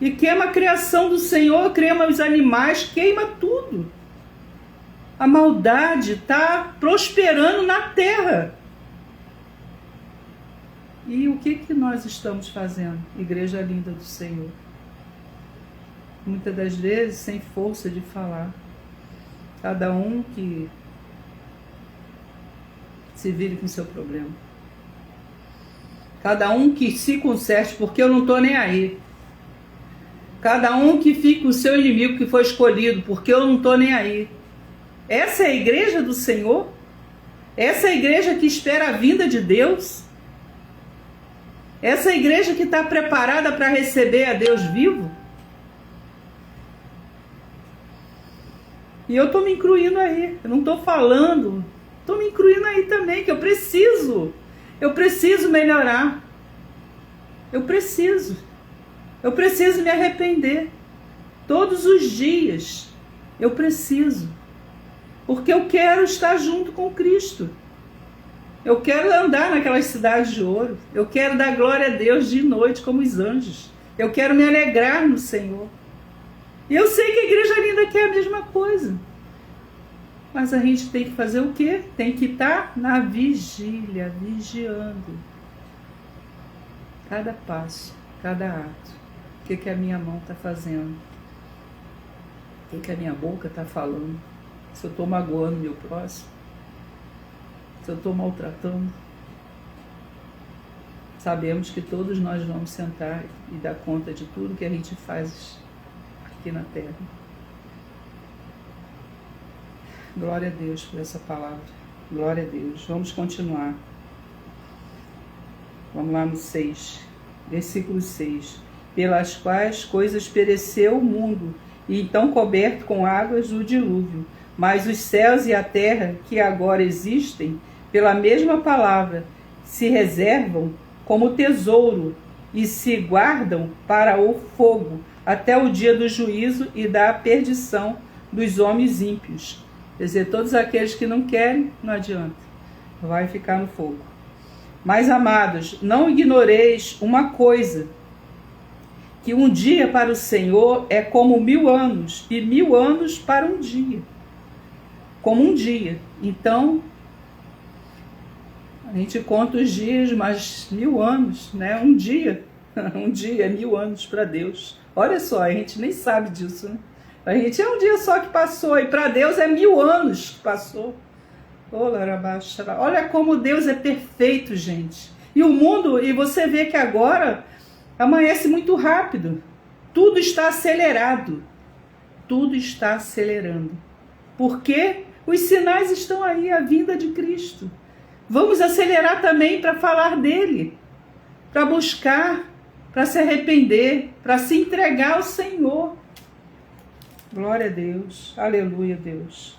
E queima a criação do Senhor, queima os animais, queima tudo. A maldade está prosperando na terra. E o que nós estamos fazendo, igreja linda do Senhor? Muitas das vezes sem força de falar. Cada um que se vire com o seu problema. Cada um que se conserte, porque eu não estou nem aí. Cada um que fique com o seu inimigo que foi escolhido, porque eu não estou nem aí. Essa é a igreja do Senhor? Essa é a igreja que espera a vinda de Deus? Essa igreja que está preparada para receber a Deus vivo. E eu estou me incluindo aí. Eu não estou falando. Estou me incluindo aí também, que eu preciso. Eu preciso melhorar. Eu preciso me arrepender. Todos os dias. Eu preciso. Porque eu quero estar junto com Cristo. Eu quero andar naquelas cidades de ouro. Eu quero dar glória a Deus de noite como os anjos. Eu quero me alegrar no Senhor. E eu sei que a Igreja Linda quer a mesma coisa. Mas a gente tem que fazer o quê? Tem que estar na vigília, vigiando. Cada passo, cada ato. O que a minha mão está fazendo? O que a minha boca está falando? Se eu estou magoando meu próximo? Se eu estou maltratando? Sabemos que todos nós vamos sentar e dar conta de tudo que a gente faz aqui na terra. Glória a Deus por essa palavra. Glória a Deus. Vamos continuar. Vamos lá no 6. Versículo 6. Pelas quais coisas pereceu o mundo, e então coberto com águas o dilúvio. Mas os céus e a terra, que agora existem, pela mesma palavra, se reservam como tesouro e se guardam para o fogo, até o dia do juízo e da perdição dos homens ímpios. Quer dizer, todos aqueles que não querem, não adianta, vai ficar no fogo. Mas, amados, não ignoreis uma coisa, que um dia para o Senhor é como 1000 anos, e 1000 anos para um dia. Como um dia. Então, a gente conta os dias, mas 1000 anos, né? Um dia é 1000 anos para Deus. Olha só, a gente nem sabe disso, né? A gente é um dia só que passou, e para Deus é 1000 anos que passou. Olha como Deus é perfeito, gente. E o mundo, e você vê que agora amanhece muito rápido. Tudo está acelerado. Tudo está acelerando. Porque os sinais estão aí, a vinda de Cristo. Vamos acelerar também para falar dele, para buscar, para se arrepender, para se entregar ao Senhor. Glória a Deus, aleluia, Deus.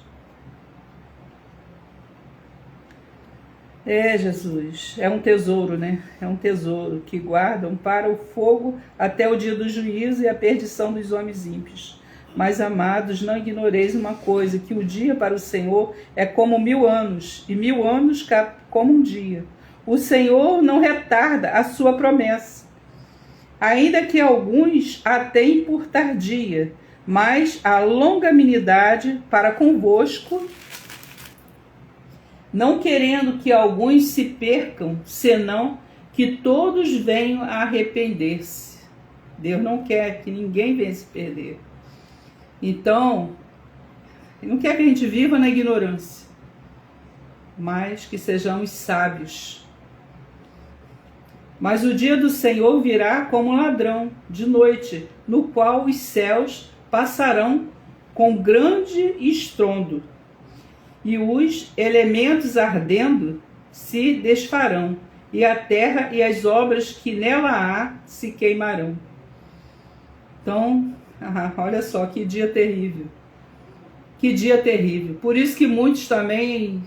Jesus, é um tesouro, né? É um tesouro que guardam para o fogo até o dia do juízo e a perdição dos homens ímpios. Mas, amados, não ignoreis uma coisa, que o dia para o Senhor é como 1000 anos, e 1000 anos como um dia. O Senhor não retarda a sua promessa, ainda que alguns a tenham por tardia, mas a longanimidade para convosco, não querendo que alguns se percam, senão que todos venham a arrepender-se. Deus não quer que ninguém venha se perder. Então, Ele não quer que a gente viva na ignorância, mas que sejamos sábios. Mas o dia do Senhor virá como um ladrão de noite, no qual os céus passarão com grande estrondo, e os elementos ardendo se desfarão, e a terra e as obras que nela há se queimarão. Então, olha só que dia terrível. Que dia terrível. Por isso que muitos também,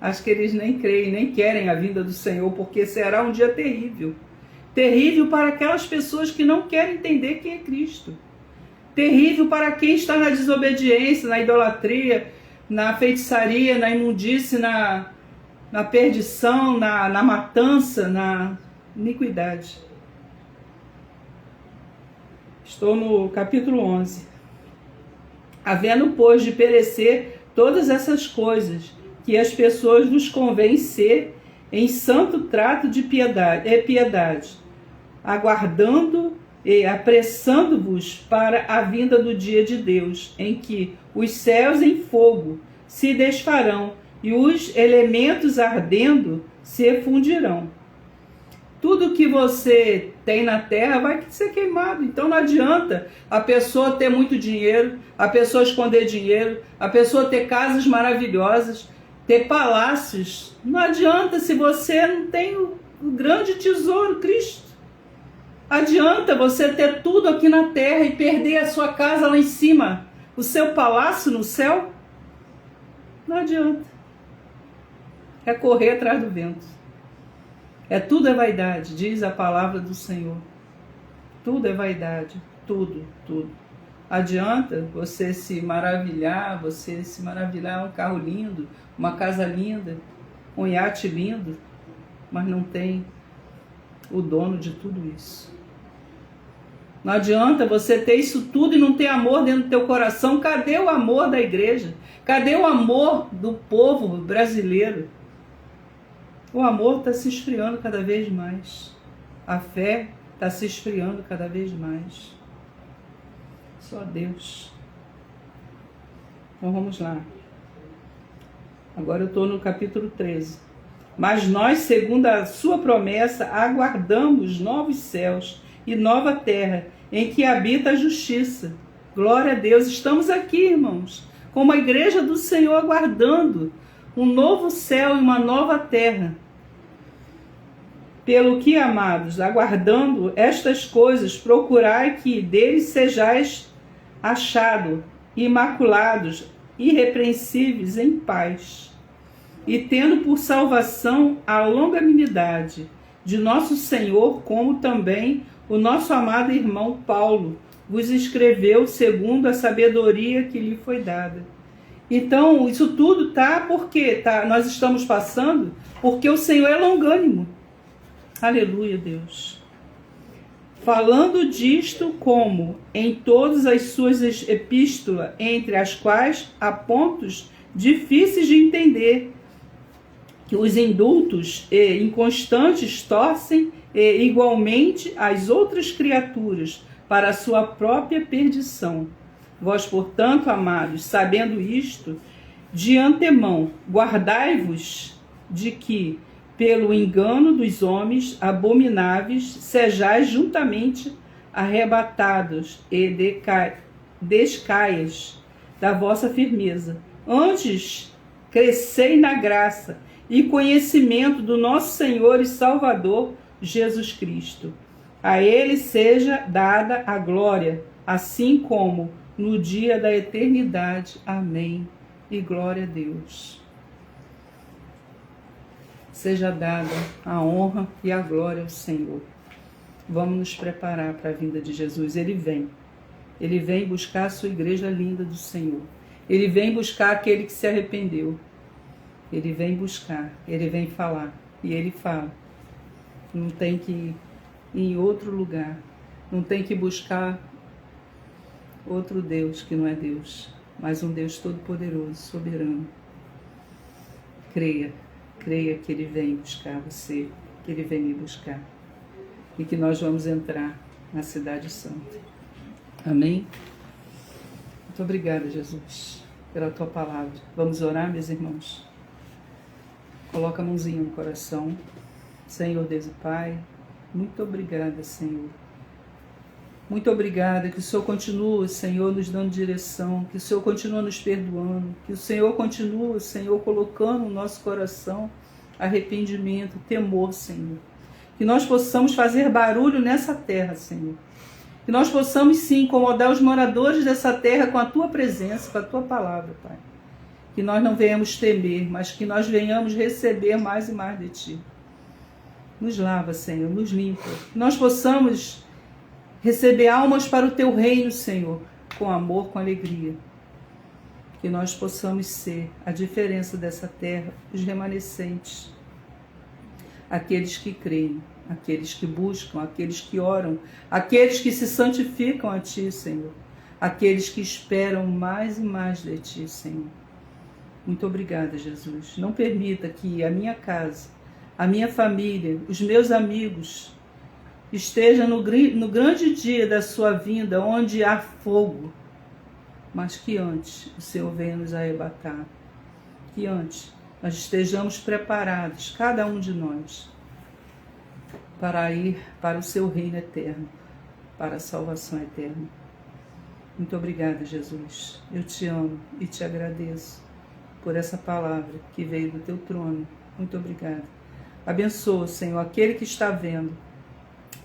acho que eles nem creem, nem querem a vinda do Senhor, porque será um dia terrível. Terrível para aquelas pessoas que não querem entender quem é Cristo. Terrível para quem está na desobediência, na idolatria, na feitiçaria, na imundície, na perdição, na matança, na iniquidade. Estou no capítulo 11. Havendo, pois, de perecer todas essas coisas, que as pessoas nos convém ser em santo trato de piedade, aguardando e apressando-vos para a vinda do dia de Deus, em que os céus em fogo se desfarão e os elementos ardendo se fundirão. Tudo que você tem na terra vai ser queimado. Então não adianta a pessoa ter muito dinheiro, a pessoa esconder dinheiro, a pessoa ter casas maravilhosas, ter palácios. Não adianta se você não tem o grande tesouro, Cristo. Adianta você ter tudo aqui na terra e perder a sua casa lá em cima, o seu palácio no céu? Não adianta. É correr atrás do vento. Tudo é vaidade, diz a palavra do Senhor. Tudo é vaidade, tudo. Adianta você se maravilhar um carro lindo, uma casa linda, um iate lindo, mas não tem o dono de tudo isso. Não adianta você ter isso tudo e não ter amor dentro do teu coração. Cadê o amor da igreja? Cadê o amor do povo brasileiro? O amor está se esfriando cada vez mais. A fé está se esfriando cada vez mais. Só Deus. Então vamos lá. Agora eu estou no capítulo 13. Mas nós, segundo a sua promessa, aguardamos novos céus e nova terra, em que habita a justiça. Glória a Deus. Estamos aqui, irmãos, como a igreja do Senhor, aguardando um novo céu e uma nova terra. Pelo que, amados, aguardando estas coisas, procurai que deles sejais achados, imaculados, irrepreensíveis em paz, e tendo por salvação a longanimidade de nosso Senhor, como também o nosso amado irmão Paulo vos escreveu segundo a sabedoria que lhe foi dada. Então, isso tudo nós estamos passando porque o Senhor é longânimo. Aleluia, Deus. Falando disto, como em todas as suas epístolas, entre as quais há pontos difíceis de entender, que os indultos e inconstantes torcem igualmente as outras criaturas para a sua própria perdição. Vós, portanto, amados, sabendo isto, de antemão, guardai-vos de que, pelo engano dos homens abomináveis, sejais juntamente arrebatados e descaias da vossa firmeza. Antes, crescei na graça e conhecimento do nosso Senhor e Salvador, Jesus Cristo. A Ele seja dada a glória, assim como no dia da eternidade. Amém. E glória a Deus. Seja dada a honra e a glória ao Senhor. Vamos nos preparar para a vinda de Jesus. Ele vem. Ele vem buscar a sua igreja linda do Senhor. Ele vem buscar aquele que se arrependeu. Ele vem buscar. Ele vem falar. E ele fala. Não tem que ir em outro lugar. Não tem que buscar outro Deus que não é Deus. Mas um Deus todo-poderoso, soberano. Creia que Ele vem buscar você, que Ele vem me buscar. E que nós vamos entrar na Cidade Santa. Amém? Muito obrigada, Jesus, pela Tua palavra. Vamos orar, meus irmãos? Coloca a mãozinha no coração. Senhor Deus e Pai, muito obrigada, Senhor. Muito obrigada, que o Senhor continua, Senhor, nos dando direção, que o Senhor continua nos perdoando, que o Senhor continua, Senhor, colocando no nosso coração arrependimento, temor, Senhor. Que nós possamos fazer barulho nessa terra, Senhor. Que nós possamos, sim, incomodar os moradores dessa terra com a Tua presença, com a Tua palavra, Pai. Que nós não venhamos temer, mas que nós venhamos receber mais e mais de Ti. Nos lava, Senhor, nos limpa. Que nós possamos receber almas para o Teu reino, Senhor, com amor, com alegria. Que nós possamos ser a diferença dessa terra, os remanescentes. Aqueles que creem, aqueles que buscam, aqueles que oram, aqueles que se santificam a Ti, Senhor. Aqueles que esperam mais e mais de Ti, Senhor. Muito obrigada, Jesus. Não permita que a minha casa, a minha família, os meus amigos esteja no grande dia da sua vinda, onde há fogo, mas que antes o Senhor venha nos arrebatar, que antes nós estejamos preparados, cada um de nós, para ir para o seu reino eterno, para a salvação eterna. Muito obrigada, Jesus. Eu te amo e te agradeço por essa palavra que veio do teu trono. Muito obrigada. Abençoa, Senhor, aquele que está vendo,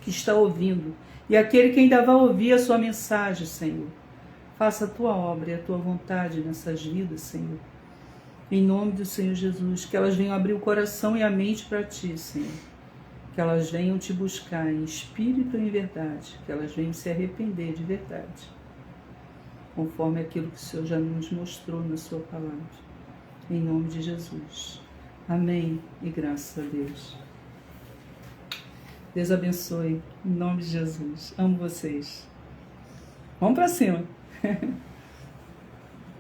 que está ouvindo, e aquele que ainda vai ouvir a sua mensagem, Senhor. Faça a tua obra e a tua vontade nessas vidas, Senhor. Em nome do Senhor Jesus, que elas venham abrir o coração e a mente para ti, Senhor. Que elas venham te buscar em espírito e em verdade, que elas venham se arrepender de verdade, conforme aquilo que o Senhor já nos mostrou na sua palavra. Em nome de Jesus. Amém e graças a Deus. Deus abençoe, em nome de Jesus. Amo vocês. Vamos para cima.